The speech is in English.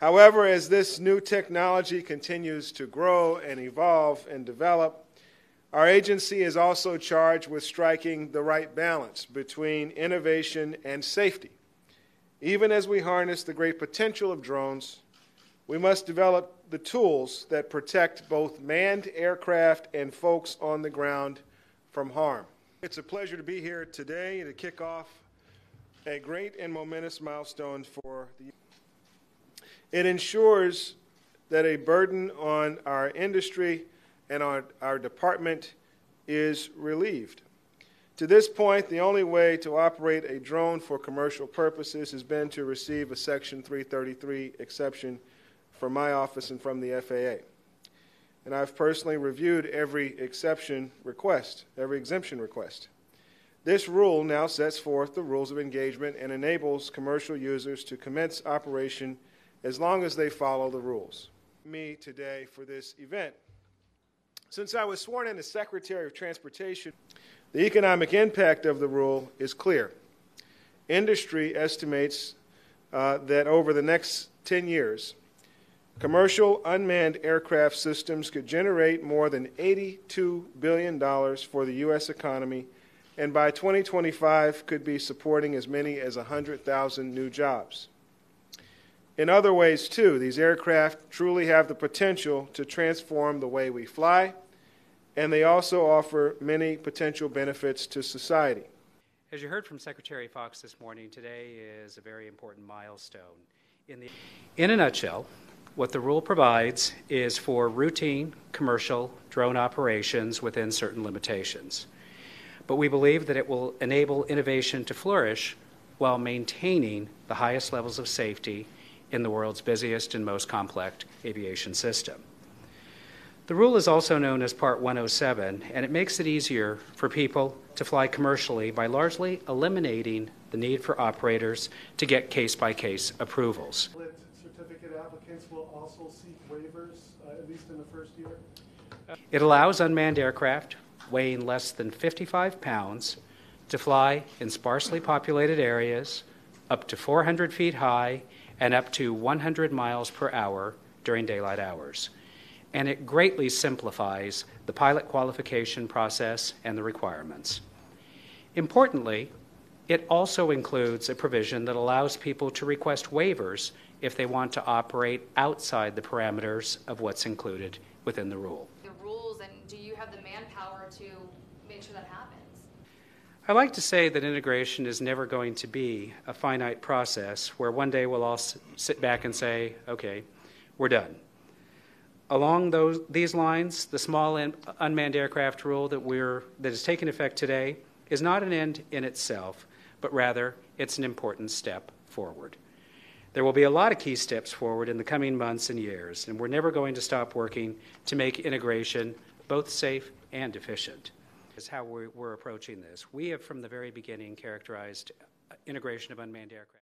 However, as this new technology continues to grow and evolve and develop, our agency is also charged with striking the right balance between innovation and safety. Even as we harness the great potential of drones, we must develop the tools that protect both manned aircraft and folks on the ground from harm. It's a pleasure to be here today to kick off a great and momentous milestone for the It ensures that a burden on our industry and on our department is relieved. To this point, the only way to operate a drone for commercial purposes has been to receive a Section 333 exception from my office and from the FAA. And I've personally reviewed every exemption request. This rule now sets forth the rules of engagement and enables commercial users to commence operation as long as they follow the rules. Me today for this event. Since I was sworn in as Secretary of Transportation, the economic impact of the rule is clear. Industry estimates that over the next 10 years, commercial unmanned aircraft systems could generate more than $82 billion for the U.S. economy, and by 2025 could be supporting as many as 100,000 new jobs. In other ways, too, these aircraft truly have the potential to transform the way we fly, and they also offer many potential benefits to society. As you heard from Secretary Fox this morning, today is a very important milestone. In a nutshell, what the rule provides is for routine commercial drone operations within certain limitations. But we believe that it will enable innovation to flourish while maintaining the highest levels of safety in the world's busiest and most complex aviation system. The rule is also known as Part 107, and it makes it easier for people to fly commercially by largely eliminating the need for operators to get case-by-case approvals. Certificate applicants will also seek waivers, at least in the first year? It allows unmanned aircraft weighing less than 55 pounds to fly in sparsely populated areas up to 400 feet high and up to 100 miles per hour during daylight hours. And it greatly simplifies the pilot qualification process and the requirements. Importantly, it also includes a provision that allows people to request waivers if they want to operate outside the parameters of what's included within the rule. The rules, and do you have the manpower to make sure that happens? I like to say that integration is never going to be a finite process where one day we'll all sit back and say, okay, we're done. Along these lines, the small unmanned aircraft rule that is taking effect today is not an end in itself, but rather it's an important step forward. There will be a lot of key steps forward in the coming months and years, and we're never going to stop working to make integration both safe and efficient. Is how we're approaching this. We have from the very beginning characterized integration of unmanned aircraft.